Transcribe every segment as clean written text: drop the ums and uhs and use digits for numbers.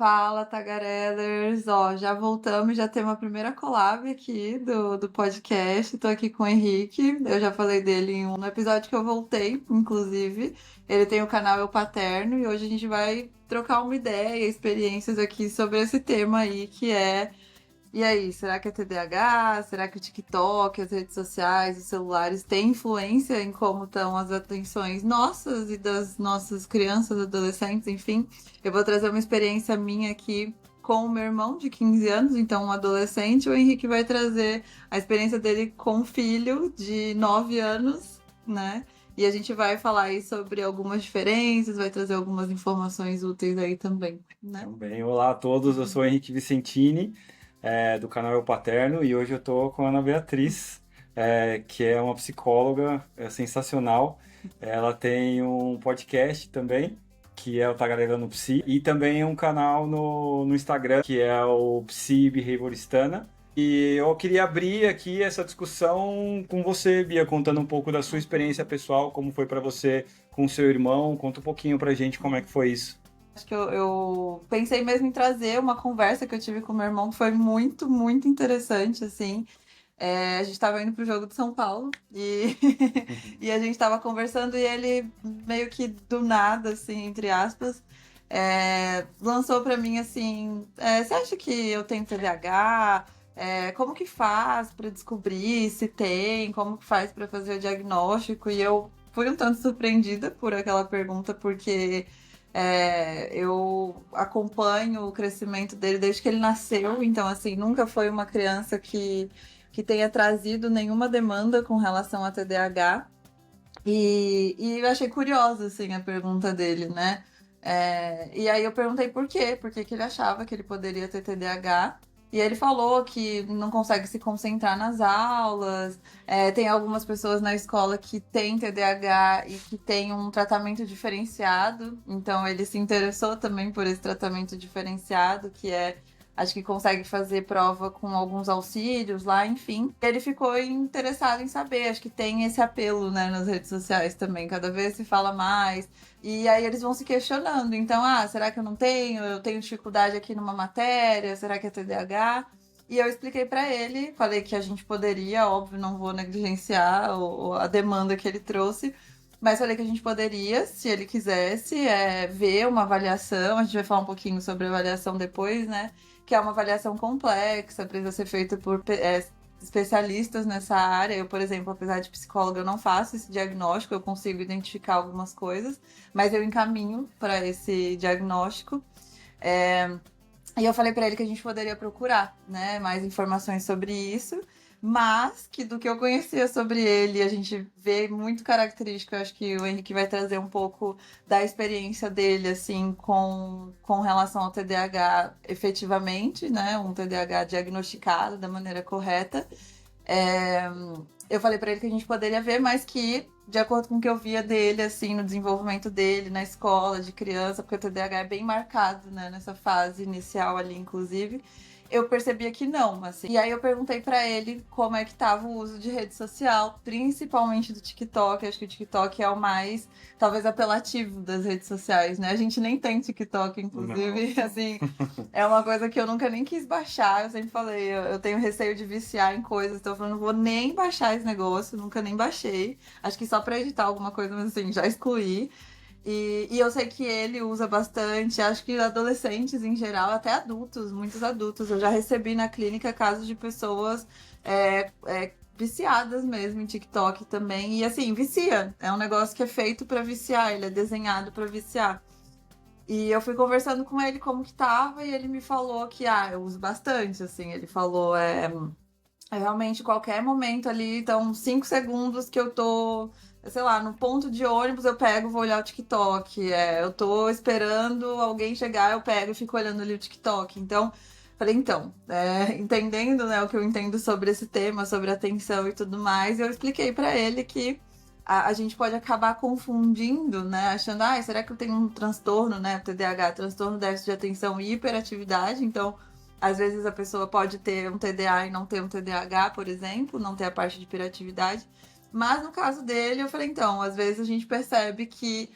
Fala, tagarellers! Ó, já voltamos, já tem uma primeira collab aqui do podcast. Tô aqui com o Henrique. Eu já falei dele em um episódio que eu voltei, inclusive. Ele tem o canal Eu Paterno e hoje a gente vai trocar uma ideia, experiências aqui sobre esse tema aí que é. E aí, será que é TDAH? Será que o TikTok, as redes sociais, os celulares têm influência em como estão as atenções nossas e das nossas crianças, adolescentes, enfim? Eu vou trazer uma experiência minha aqui com o meu irmão de 15 anos, então um adolescente. O Henrique vai trazer a experiência dele com um filho de 9 anos, né? E a gente vai falar aí sobre algumas diferenças, vai trazer algumas informações úteis aí também, né? Também, olá a todos, eu sou o Henrique Vicentini, do canal Eu Paterno, e hoje eu tô com a Ana Beatriz, que é uma psicóloga sensacional. Ela tem um podcast também, que é o Tagarelando Psi, e também um canal no Instagram, que é o Psi Behavioristana. E eu queria abrir aqui essa discussão com você, Bia, contando um pouco da sua experiência pessoal, como foi para você com o seu irmão. Conta um pouquinho pra gente como é que foi isso. Acho que eu pensei mesmo em trazer uma conversa que eu tive com meu irmão, que foi muito, muito interessante, assim. A gente estava indo pro jogo de São Paulo e, e a gente estava conversando e ele meio que do nada, assim, entre aspas, lançou para mim assim, você acha que eu tenho TDAH? Como que faz para descobrir se tem? Como que faz para fazer o diagnóstico? E eu fui um tanto surpreendida por aquela pergunta, porque eu acompanho o crescimento dele desde que ele nasceu, então assim, nunca foi uma criança que tenha trazido nenhuma demanda com relação a TDAH. E eu achei curiosa, assim, a pergunta dele, né? E aí eu perguntei por que que ele achava que ele poderia ter TDAH. E ele falou que não consegue se concentrar nas aulas. Tem algumas pessoas na escola que têm TDAH e que têm um tratamento diferenciado. Então ele se interessou também por esse tratamento diferenciado, que é acho que consegue fazer prova com alguns auxílios lá, enfim. Ele ficou interessado em saber, acho que tem esse apelo, né, nas redes sociais também, cada vez se fala mais. E aí eles vão se questionando, então, será que eu não tenho? Eu tenho dificuldade aqui numa matéria, será que é TDAH? E eu expliquei para ele, falei que a gente poderia, óbvio, não vou negligenciar a demanda que ele trouxe, mas falei que a gente poderia, se ele quisesse, ver uma avaliação. A gente vai falar um pouquinho sobre avaliação depois, né? Que é uma avaliação complexa, precisa ser feita por especialistas nessa área. Eu, por exemplo, apesar de psicóloga, eu não faço esse diagnóstico, eu consigo identificar algumas coisas, mas eu encaminho para esse diagnóstico. É, e eu falei para ele que a gente poderia procurar, né, mais informações sobre isso, mas que do que eu conhecia sobre ele, a gente vê muito característico. Eu acho que o Henrique vai trazer um pouco da experiência dele, assim, com relação ao TDAH efetivamente, né, um TDAH diagnosticado da maneira correta. É, eu falei pra ele que a gente poderia ver, mas que, de acordo com o que eu via dele, assim, no desenvolvimento dele, na escola, de criança, porque o TDAH é bem marcado, né, nessa fase inicial ali, inclusive, eu percebia que não, assim. E aí eu perguntei pra ele como é que tava o uso de rede social, principalmente do TikTok. Acho que o TikTok é o mais, talvez, apelativo das redes sociais, né? A gente nem tem TikTok, Não. inclusive, assim, é uma coisa que eu nunca nem quis baixar. Eu sempre falei, eu tenho receio de viciar em coisas, então eu falei, não vou nem baixar esse negócio, nunca nem baixei. Acho que só pra editar alguma coisa, mas assim, já excluí. E eu sei que ele usa bastante, acho que adolescentes em geral, até adultos, muitos adultos. Eu já recebi na clínica casos de pessoas viciadas mesmo em TikTok também. E assim, vicia. É um negócio que é feito pra viciar, ele é desenhado pra viciar. E eu fui conversando com ele como que tava, e ele me falou que, eu uso bastante, assim. Ele falou, realmente qualquer momento ali, então 5 segundos que eu tô, sei lá, no ponto de ônibus, eu pego, vou olhar o TikTok. Eu tô esperando alguém chegar, eu pego e fico olhando ali o TikTok. Então, falei, então, entendendo, né, o que eu entendo sobre esse tema, sobre atenção e tudo mais, eu expliquei pra ele que a gente pode acabar confundindo, né? Achando, será que eu tenho um transtorno, né? TDAH, transtorno déficit de atenção e hiperatividade. Então, às vezes a pessoa pode ter um TDA e não ter um TDAH, por exemplo, não ter a parte de hiperatividade. Mas no caso dele, eu falei, então, às vezes a gente percebe que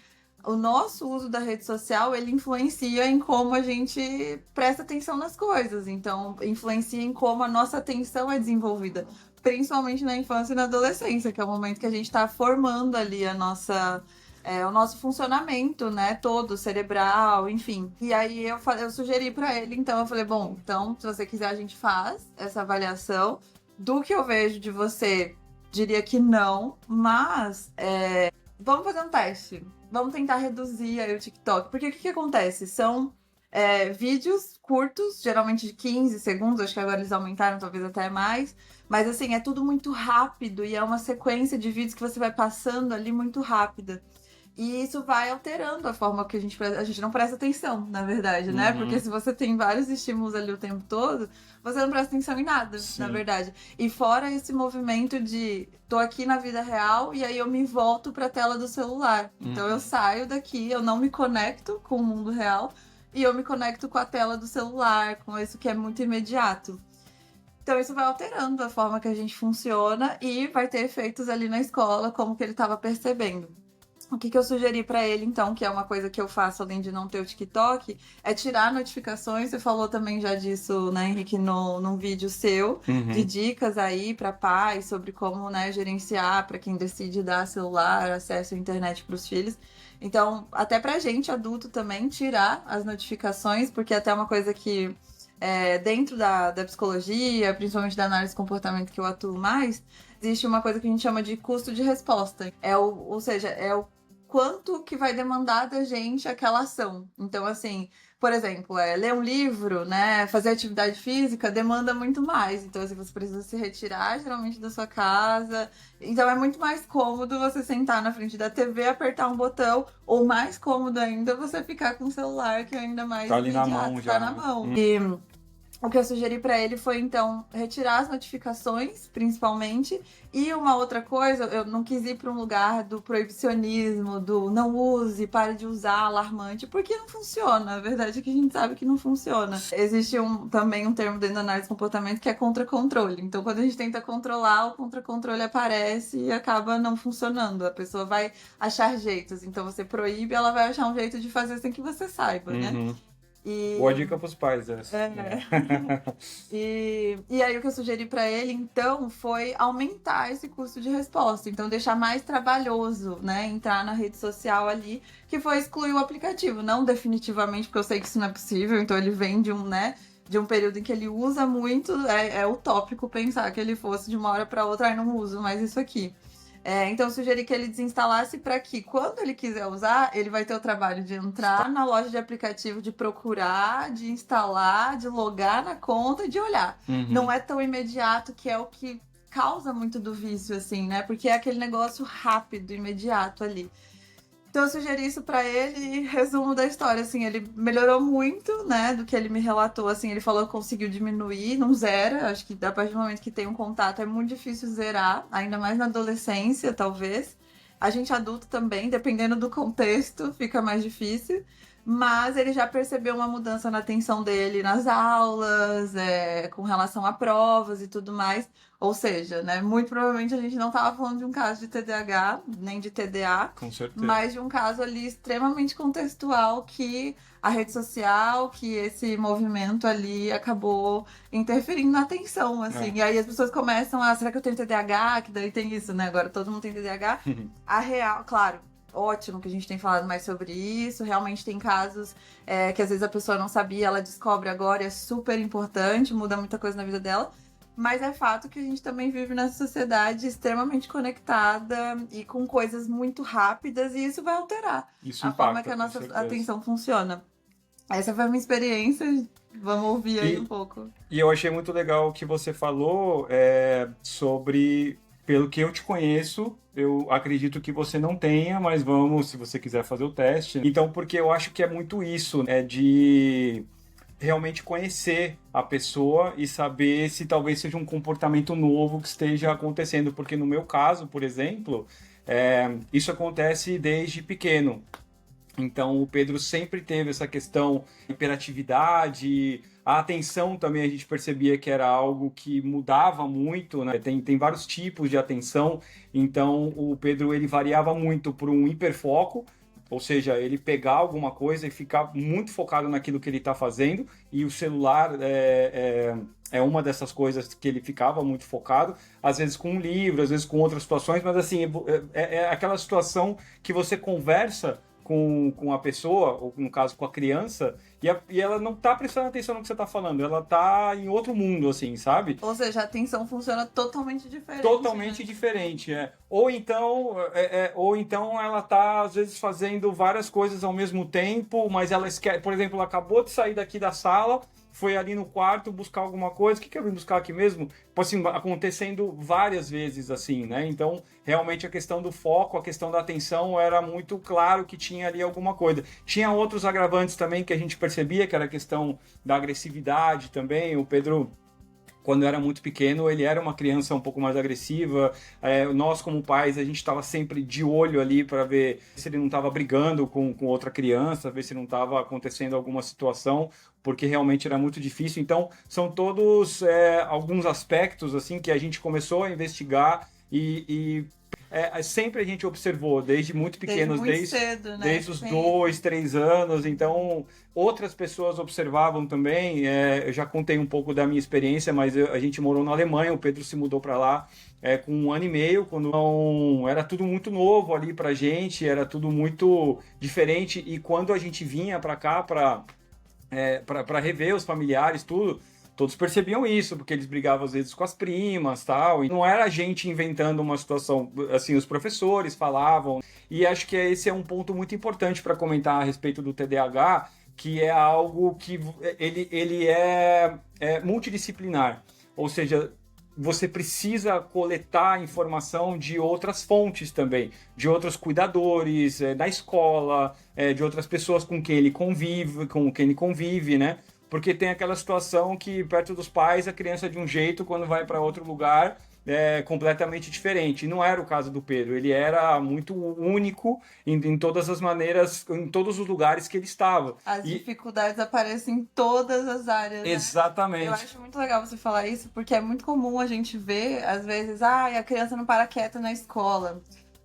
o nosso uso da rede social, ele influencia em como a gente presta atenção nas coisas. Então, influencia em como a nossa atenção é desenvolvida. Principalmente na infância e na adolescência, que é o momento que a gente está formando ali o nosso funcionamento, né, todo, cerebral, enfim. E aí eu sugeri para ele, então, eu falei, bom, então, se você quiser, a gente faz essa avaliação. Do que eu vejo de você, diria que não, mas vamos fazer um teste. Vamos tentar reduzir aí o TikTok. Porque o que acontece? São vídeos curtos, geralmente de 15 segundos, acho que agora eles aumentaram, talvez até mais. Mas assim, é tudo muito rápido e é uma sequência de vídeos que você vai passando ali muito rápida. E isso vai alterando a forma que a gente não presta atenção, na verdade, né? Uhum. Porque se você tem vários estímulos ali o tempo todo, você não presta atenção em nada, Sim. na verdade. E fora esse movimento de tô aqui na vida real e aí eu me volto pra tela do celular. Então eu saio daqui, eu não me conecto com o mundo real e eu me conecto com a tela do celular, com isso que é muito imediato. Então isso vai alterando a forma que a gente funciona e vai ter efeitos ali na escola, como que ele estava percebendo. O que eu sugeri pra ele, então, que é uma coisa que eu faço além de não ter o TikTok, é tirar notificações. Você falou também já disso, né, Henrique, num vídeo seu, de dicas aí pra pais sobre como, né, gerenciar pra quem decide dar celular, acesso à internet pros filhos. Então, até pra gente, adulto também, tirar as notificações, porque até uma coisa que dentro da psicologia, principalmente da análise de comportamento que eu atuo mais, existe uma coisa que a gente chama de custo de resposta. Ou seja, é o quanto que vai demandar da gente aquela ação. Então, assim, por exemplo, ler um livro, né, fazer atividade física demanda muito mais. Então, assim, você precisa se retirar geralmente da sua casa. Então, é muito mais cômodo você sentar na frente da TV, apertar um botão, ou mais cômodo ainda você ficar com o celular, que é ainda mais Tá ali na imediato, mão tá já, na né? mão. E o que eu sugeri pra ele foi, então, retirar as notificações, principalmente. E uma outra coisa, eu não quis ir para um lugar do proibicionismo, do não use, pare de usar, alarmante, porque não funciona. A verdade é que a gente sabe que não funciona. Existe também um termo dentro da análise de comportamento que é contra-controle. Então, quando a gente tenta controlar, o contra-controle aparece e acaba não funcionando. A pessoa vai achar jeitos. Então, você proíbe, ela vai achar um jeito de fazer sem que você saiba, né? Boa dica pros pais, essa. E aí o que eu sugeri pra ele, então, foi aumentar esse custo de resposta. Então, deixar mais trabalhoso, né? Entrar na rede social ali, que foi excluir o aplicativo. Não definitivamente, porque eu sei que isso não é possível. Então, ele vem de um período em que ele usa muito. É utópico pensar que ele fosse de uma hora pra outra, não uso mais isso aqui. Então, eu sugeri que ele desinstalasse para que, quando ele quiser usar, ele vai ter o trabalho de entrar na loja de aplicativo, de procurar, de instalar, de logar na conta e de olhar. Não é tão imediato, que é o que causa muito do vício, assim, né? Porque é aquele negócio rápido, imediato ali. Então eu sugeri isso pra ele e resumo da história, assim, ele melhorou muito, né, do que ele me relatou, assim, ele falou que conseguiu diminuir, não zera, acho que a partir do momento que tem um contato é muito difícil zerar, ainda mais na adolescência, talvez. A gente adulto também, dependendo do contexto, fica mais difícil, mas ele já percebeu uma mudança na atenção dele nas aulas, com relação a provas e tudo mais. Ou seja, né, muito provavelmente a gente não estava falando de um caso de TDAH, nem de TDA, Com certeza. mas de um caso ali extremamente contextual que a rede social, que esse movimento ali acabou interferindo na atenção, assim. E aí as pessoas começam será que eu tenho TDAH? Que daí tem isso, né? Agora todo mundo tem TDAH. A real, claro, ótimo que a gente tem falado mais sobre isso. Realmente tem casos que às vezes a pessoa não sabia, ela descobre agora e é super importante, muda muita coisa na vida dela. Mas é fato que a gente também vive nessa sociedade extremamente conectada e com coisas muito rápidas, e isso vai alterar Isso a forma impacta, que a com nossa certeza. atenção funciona. Essa foi a minha experiência. Vamos ouvir aí um pouco. E eu achei muito legal o que você falou sobre, pelo que eu te conheço, eu acredito que você não tenha, mas vamos, se você quiser fazer o teste. Então, porque eu acho que é muito isso, de realmente conhecer a pessoa e saber se talvez seja um comportamento novo que esteja acontecendo. Porque no meu caso, por exemplo, isso acontece desde pequeno. Então, o Pedro sempre teve essa questão de hiperatividade, a atenção também a gente percebia que era algo que mudava muito, né? Tem vários tipos de atenção, então o Pedro ele variava muito por um hiperfoco, ou seja, ele pegar alguma coisa e ficar muito focado naquilo que ele está fazendo, e o celular é uma dessas coisas que ele ficava muito focado, às vezes com um livro, às vezes com outras situações, mas assim, é aquela situação que você conversa com a pessoa, ou no caso com a criança, e ela não tá prestando atenção no que você tá falando, ela tá em outro mundo, assim, sabe? Ou seja, a atenção funciona totalmente diferente. Totalmente né? diferente, é. Ou então ela tá, às vezes, fazendo várias coisas ao mesmo tempo, mas ela esquece, por exemplo, ela acabou de sair daqui da sala, foi ali no quarto buscar alguma coisa, o que eu vim buscar aqui mesmo? Tipo assim, acontecendo várias vezes assim, né? Então, realmente a questão do foco, a questão da atenção era muito claro que tinha ali alguma coisa. Tinha outros agravantes também que a gente percebia, que era a questão da agressividade também. O Pedro, quando era muito pequeno, ele era uma criança um pouco mais agressiva. Nós, como pais, a gente estava sempre de olho ali para ver se ele não estava brigando com outra criança, ver se não estava acontecendo alguma situação, porque realmente era muito difícil. Então, são todos alguns aspectos assim que a gente começou a investigar e sempre a gente observou, desde muito pequenos, Desde muito cedo, né? desde os Sim. 2, 3 anos. Então, outras pessoas observavam também. Eu já contei um pouco da minha experiência, mas a gente morou na Alemanha, o Pedro se mudou para lá com 1 ano e meio, quando não, era tudo muito novo ali pra gente, era tudo muito diferente. E quando a gente vinha para cá para rever os familiares, tudo, todos percebiam isso, porque eles brigavam às vezes com as primas, tal, e não era a gente inventando uma situação, assim, os professores falavam, e acho que esse é um ponto muito importante para comentar a respeito do TDAH, que é algo que ele é multidisciplinar, ou seja, você precisa coletar informação de outras fontes também, de outros cuidadores, da escola, de outras pessoas com quem ele convive, né? Porque tem aquela situação que perto dos pais a criança é de um jeito, quando vai para outro lugar é completamente diferente. Não era o caso do Pedro, ele era muito único em todas as maneiras, em todos os lugares que ele estava. As dificuldades aparecem em todas as áreas, né? Exatamente. Eu acho muito legal você falar isso, porque é muito comum a gente ver, às vezes, a criança não para quieta na escola,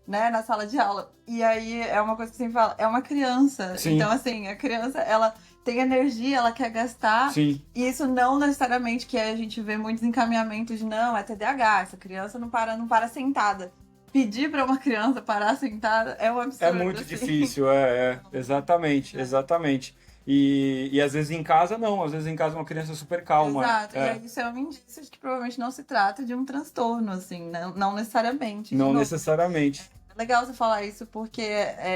né, na sala de aula. E aí é uma coisa que você sempre fala, é uma criança. Sim. Então, assim, a criança, ela tem energia, ela quer gastar. Sim. E isso não necessariamente, que a gente vê muitos encaminhamentos de, não, é TDAH, essa criança não para sentada. Pedir para uma criança parar sentada é um absurdo. É muito assim. difícil, exatamente. E às vezes em casa não, às vezes em casa uma criança super calma. Exato, e aí isso é um indício de que provavelmente não se trata de um transtorno, assim, não necessariamente. Não necessariamente. É legal você falar isso, porque,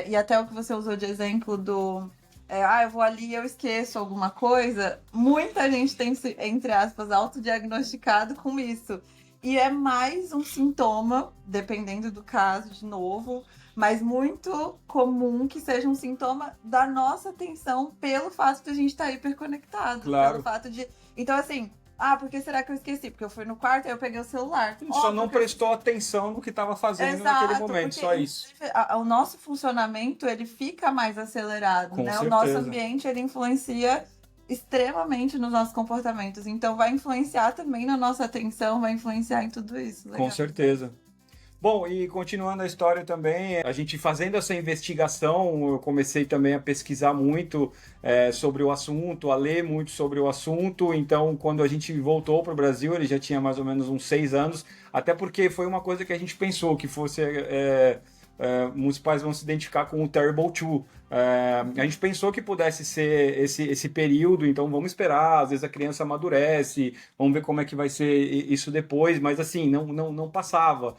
e até o que você usou de exemplo do, eu vou ali e eu esqueço alguma coisa, muita gente tem se, entre aspas, autodiagnosticado com isso. E é mais um sintoma, dependendo do caso, de novo, mas muito comum que seja um sintoma da nossa atenção pelo fato de a gente estar hiperconectado. Claro. Pelo fato de... Então, assim, por que será que eu esqueci? Porque eu fui no quarto e eu peguei o celular. Só não prestou atenção no que estava fazendo naquele momento, só isso. O nosso funcionamento, ele fica mais acelerado, Com né? certeza. O nosso ambiente, ele influencia extremamente nos nossos comportamentos. Então vai influenciar também na nossa atenção, vai influenciar em tudo isso. Legal. Com certeza. Bom, e continuando a história também, a gente fazendo essa investigação, eu comecei também a pesquisar muito sobre o assunto, a ler muito sobre o assunto. Então, quando a gente voltou para o Brasil, ele já tinha mais ou menos uns 6 anos, até porque foi uma coisa que a gente pensou que fosse... muitos pais vão se identificar com o Terrible 2. A gente pensou que pudesse ser esse período, então vamos esperar, às vezes a criança amadurece, vamos ver como é que vai ser isso depois, mas assim, não passava.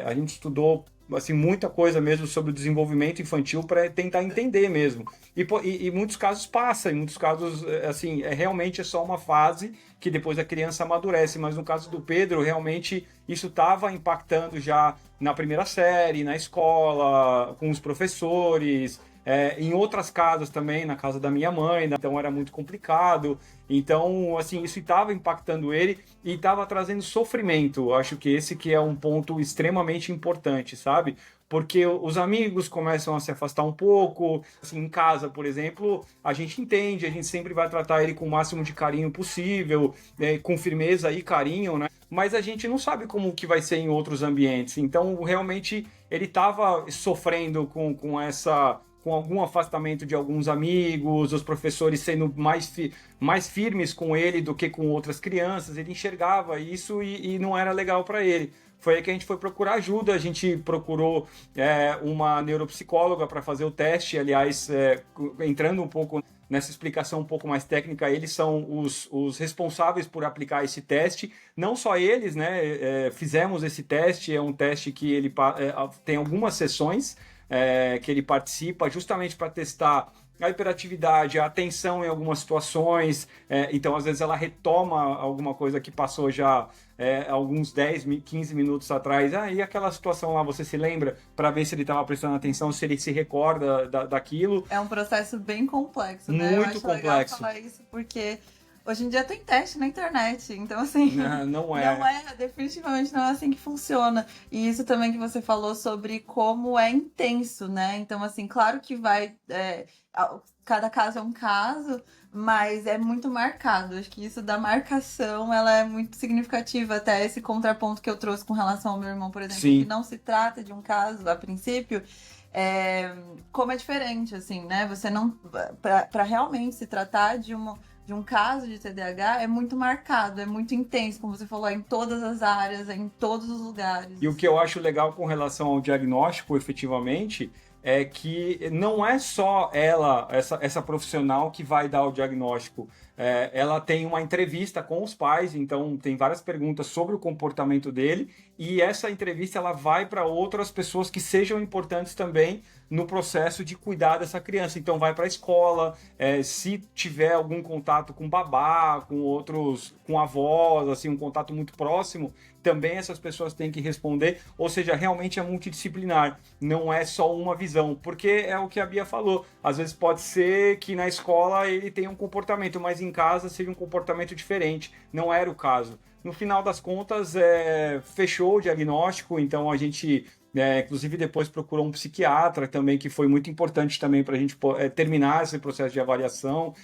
A gente estudou assim, muita coisa mesmo sobre o desenvolvimento infantil para tentar entender mesmo. E em muitos casos passa, em muitos casos, assim, realmente é só uma fase que depois a criança amadurece, mas no caso do Pedro, realmente isso estava impactando já na primeira série, na escola, com os professores, em outras casas também, na casa da minha mãe, né? Então era muito complicado. Então, assim, isso estava impactando ele e estava trazendo sofrimento. Acho que esse que é um ponto extremamente importante, sabe? Porque os amigos começam a se afastar um pouco. Assim, em casa, por exemplo, a gente entende, a gente sempre vai tratar ele com o máximo de carinho possível, com firmeza e carinho, né? Mas a gente não sabe como que vai ser em outros ambientes. Então, realmente, ele estava sofrendo com com algum afastamento de alguns amigos, os professores sendo mais firmes com ele do que com outras crianças. Ele enxergava isso e não era legal para ele. Foi aí que a gente foi procurar ajuda, a gente procurou uma neuropsicóloga para fazer o teste. Aliás, entrando um pouco nessa explicação um pouco mais técnica, eles são os responsáveis por aplicar esse teste. Não só eles, né? Fizemos esse teste, é um teste que ele tem algumas sessões que ele participa justamente para testar a hiperatividade, a atenção em algumas situações, então às vezes ela retoma alguma coisa que passou já alguns 10, 15 minutos atrás, e aquela situação lá, você se lembra? Para ver se ele estava prestando atenção, se ele se recorda daquilo. É um processo bem complexo, né? Muito Eu acho complexo. legal falar isso porque hoje em dia tem teste na internet, então assim, não é. Definitivamente não é assim que funciona. E isso também que você falou sobre como é intenso, né? Então assim, claro que cada caso é um caso, mas é muito marcado. Acho que isso da marcação, ela é muito significativa, até esse contraponto que eu trouxe com relação ao meu irmão, por exemplo, Sim. que não se trata de um caso a princípio. Como é diferente, assim, né? Você não. Para realmente se tratar de um caso de TDAH, é muito marcado, é muito intenso, como você falou, em todas as áreas, em todos os lugares. E o que eu acho legal com relação ao diagnóstico, efetivamente, é que não é só ela, essa profissional, que vai dar o diagnóstico. Ela tem uma entrevista com os pais, então tem várias perguntas sobre o comportamento dele, e essa entrevista ela vai para outras pessoas que sejam importantes também no processo de cuidar dessa criança. Então vai para a escola, se tiver algum contato com babá, com avós, assim, um contato muito próximo, também essas pessoas têm que responder, ou seja, realmente é multidisciplinar, não é só uma visão, porque é o que a Bia falou, às vezes pode ser que na escola ele tenha um comportamento, mas em casa seja um comportamento diferente, não era o caso. No final das contas, fechou o diagnóstico, então a gente, inclusive depois procurou um psiquiatra também, que foi muito importante também para a gente terminar esse processo de avaliação.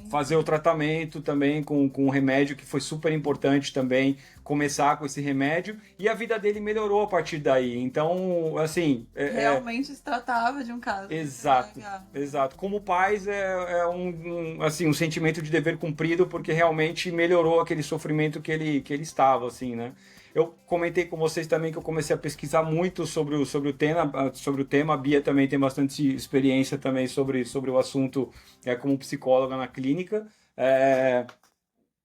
Fazer o tratamento também com um remédio, que foi super importante também, começar com esse remédio, e a vida dele melhorou a partir daí. Então, assim... Realmente se tratava de um caso. Exato. Como pais, um sentimento de dever cumprido, porque realmente melhorou aquele sofrimento que ele estava, assim, né? Eu comentei com vocês também que eu comecei a pesquisar muito sobre o tema. A Bia também tem bastante experiência também sobre o assunto como psicóloga na clínica.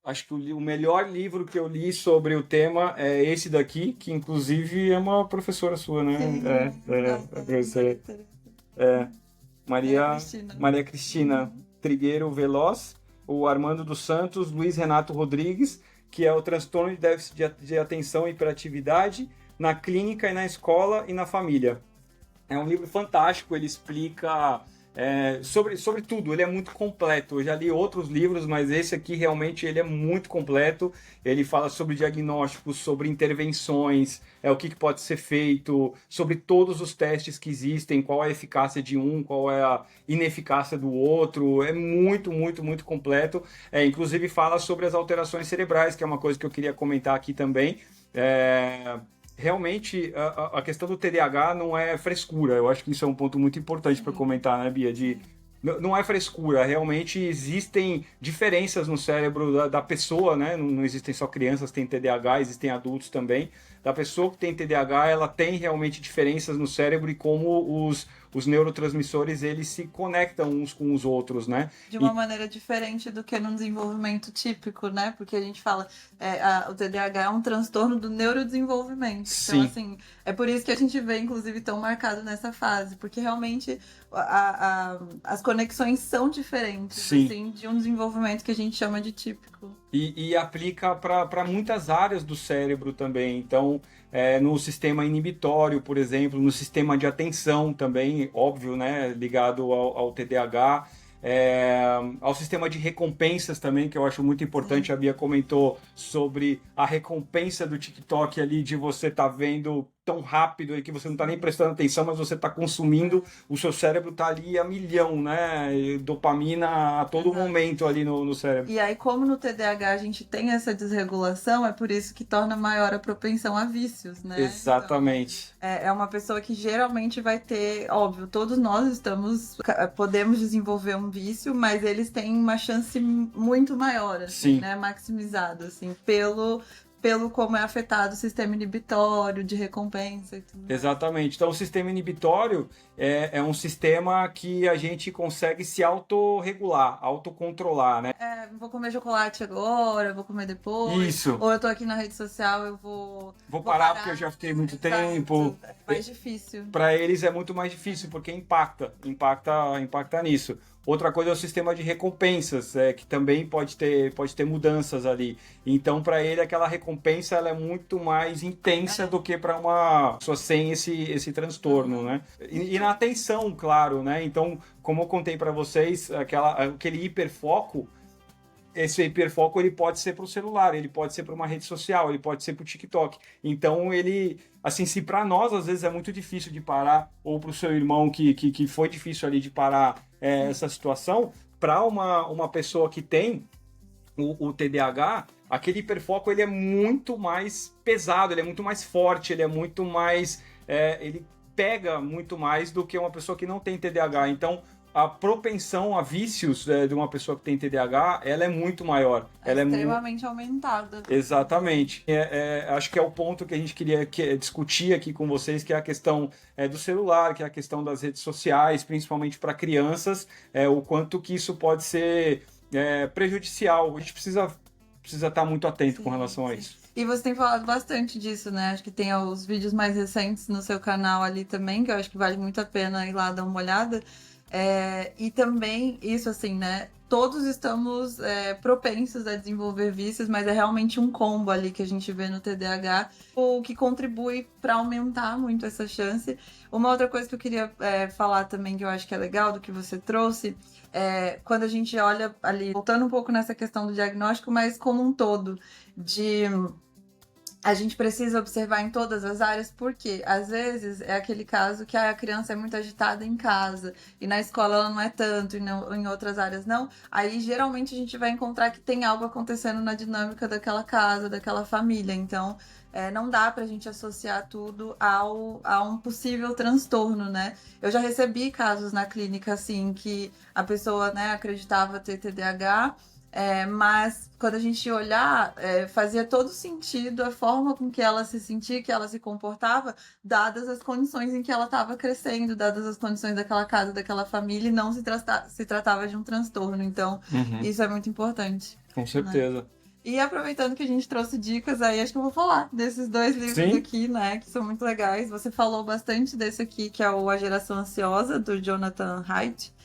Acho que o melhor livro que eu li sobre o tema é esse daqui, que inclusive é uma professora sua, né? Sim, a professora. Maria Cristina Trigueiro Veloz, o Armando dos Santos, Luiz Renato Rodrigues, que é o transtorno de déficit de atenção e hiperatividade na clínica e na escola e na família. É um livro fantástico, ele explica sobre tudo, ele é muito completo. Eu já li outros livros, mas esse aqui realmente ele é muito completo. Ele fala sobre diagnósticos, sobre intervenções, o que pode ser feito, sobre todos os testes que existem, qual é a eficácia de um, qual é a ineficácia do outro. É muito, muito, muito completo. Inclusive fala sobre as alterações cerebrais, que é uma coisa que eu queria comentar aqui também. Realmente, a questão do TDAH não é frescura. Eu acho que isso é um ponto muito importante para comentar, né, Bia? Não é frescura, realmente existem diferenças no cérebro da pessoa, né? Não existem só crianças que têm TDAH, existem adultos também. Da pessoa que tem TDAH, ela tem realmente diferenças no cérebro e como os neurotransmissores, eles se conectam uns com os outros, né? De uma maneira diferente do que no desenvolvimento típico, né? Porque a gente fala, o TDAH é um transtorno do neurodesenvolvimento. Sim. Então, assim, é por isso que a gente vê, inclusive, tão marcado nessa fase, porque realmente as conexões são diferentes, assim, de um desenvolvimento que a gente chama de típico. E aplica para muitas áreas do cérebro também. Então, no sistema inibitório, por exemplo, no sistema de atenção também, óbvio, né, ligado ao TDAH, ao sistema de recompensas também, que eu acho muito importante. A Bia comentou sobre a recompensa do TikTok ali, de você estar vendo tão rápido, que você não está nem prestando atenção, mas você está consumindo, o seu cérebro está ali a milhão, né? E dopamina a todo momento ali no cérebro. E aí, como no TDAH a gente tem essa desregulação, é por isso que torna maior a propensão a vícios, né? Exatamente. Então, é uma pessoa que geralmente vai ter, óbvio, todos nós podemos desenvolver um vício, mas eles têm uma chance muito maior, assim, Sim. né? Maximizado, assim, pelo como é afetado o sistema inibitório, de recompensa e tudo mais. Exatamente. Então, o sistema inibitório é um sistema que a gente consegue se autorregular, autocontrolar, né? Vou comer chocolate agora, vou comer depois. Isso. Ou eu tô aqui na rede social, eu vou parar porque eu já fiquei muito tempo. É mais difícil. Para eles é muito mais difícil, porque impacta nisso. Outra coisa é o sistema de recompensas, que também pode ter mudanças ali. Então, para ele, aquela recompensa ela é muito mais intensa do que para uma pessoa sem esse transtorno, né? E na atenção, claro, né? Então, como eu contei para vocês, aquele hiperfoco, esse hiperfoco ele pode ser para o celular, ele pode ser para uma rede social, ele pode ser para o TikTok. Então ele, assim, se para nós às vezes é muito difícil de parar, ou para o seu irmão que foi difícil ali de parar essa situação, para uma pessoa que tem o TDAH, aquele hiperfoco ele é muito mais pesado, ele é muito mais forte, ele é muito mais, ele pega muito mais do que uma pessoa que não tem TDAH. Então a propensão a vícios de uma pessoa que tem TDAH, ela é muito maior. Ela extremamente aumentada. Exatamente. Acho que é o ponto que a gente queria discutir aqui com vocês, que é a questão do celular, que é a questão das redes sociais, principalmente para crianças, o quanto que isso pode ser prejudicial. A gente precisa estar muito atento com relação a isso. E você tem falado bastante disso, né? Acho que tem os vídeos mais recentes no seu canal ali também, que eu acho que vale muito a pena ir lá dar uma olhada. E também isso, assim, né? Todos estamos propensos a desenvolver vícios, mas é realmente um combo ali que a gente vê no TDAH, o que contribui para aumentar muito essa chance. Uma outra coisa que eu queria falar também, que eu acho que é legal do que você trouxe, quando a gente olha ali, voltando um pouco nessa questão do diagnóstico, mas como um todo, a gente precisa observar em todas as áreas, porque às vezes é aquele caso que a criança é muito agitada em casa e na escola ela não é tanto, e em outras áreas não. Aí geralmente a gente vai encontrar que tem algo acontecendo na dinâmica daquela casa, daquela família. Então não dá pra gente associar tudo a um possível transtorno, né? Eu já recebi casos na clínica assim que a pessoa, né, acreditava ter TDAH. Mas quando a gente olhar, fazia todo sentido a forma com que ela se sentia, que ela se comportava, dadas as condições em que ela estava crescendo, dadas as condições daquela casa, daquela família, e não se tratava de um transtorno. Então, isso é muito importante. Com certeza. Né? E aproveitando que a gente trouxe dicas aí, acho que eu vou falar desses 2 livros aqui, né, que são muito legais. Você falou bastante desse aqui, que é o A Geração Ansiosa, do Jonathan Haidt.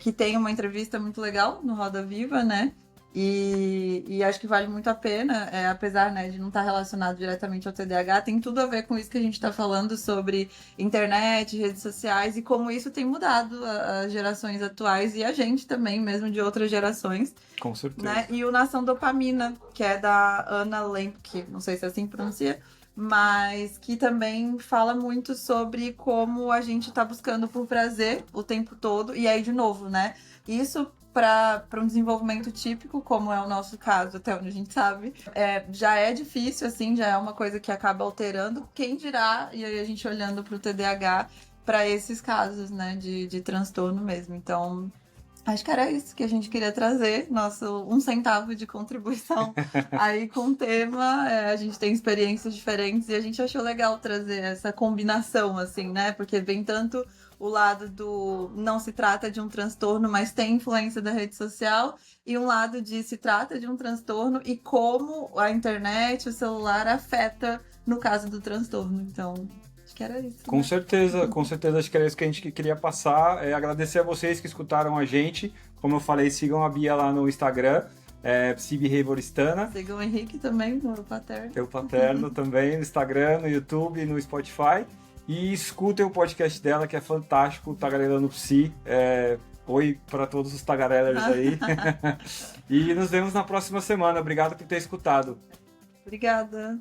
Que tem uma entrevista muito legal no Roda Viva, né? E acho que vale muito a pena, apesar, né, de não estar relacionado diretamente ao TDAH, tem tudo a ver com isso que a gente está falando sobre internet, redes sociais e como isso tem mudado as gerações atuais e a gente também, mesmo de outras gerações. Com certeza. Né? E o Nação Dopamina, que é da Anna Lembke, não sei se é assim que pronuncia, mas que também fala muito sobre como a gente tá buscando por prazer o tempo todo. E aí, de novo, né? Isso para um desenvolvimento típico, como é o nosso caso, até onde a gente sabe, já é difícil, assim, já é uma coisa que acaba alterando. Quem dirá, e aí a gente olhando para o TDAH, para esses casos, né, de transtorno mesmo. Então, acho que era isso que a gente queria trazer, nosso 1 centavo de contribuição aí com o tema. A gente tem experiências diferentes e a gente achou legal trazer essa combinação, assim, né? Porque vem tanto o lado do não se trata de um transtorno, mas tem influência da rede social, e um lado de se trata de um transtorno e como a internet, o celular afeta no caso do transtorno. Então, que era isso. Com certeza, acho que era isso que a gente queria passar. Agradecer a vocês que escutaram a gente. Como eu falei, sigam a Bia lá no Instagram, Psibehavioristana. Sigam o Henrique também, no Paterno. Tem o Paterno também, no Instagram, no YouTube, no Spotify. E escutem o podcast dela, que é fantástico, Tagarelando Psi. Oi para todos os tagarellers aí. E nos vemos na próxima semana. Obrigado por ter escutado. Obrigada.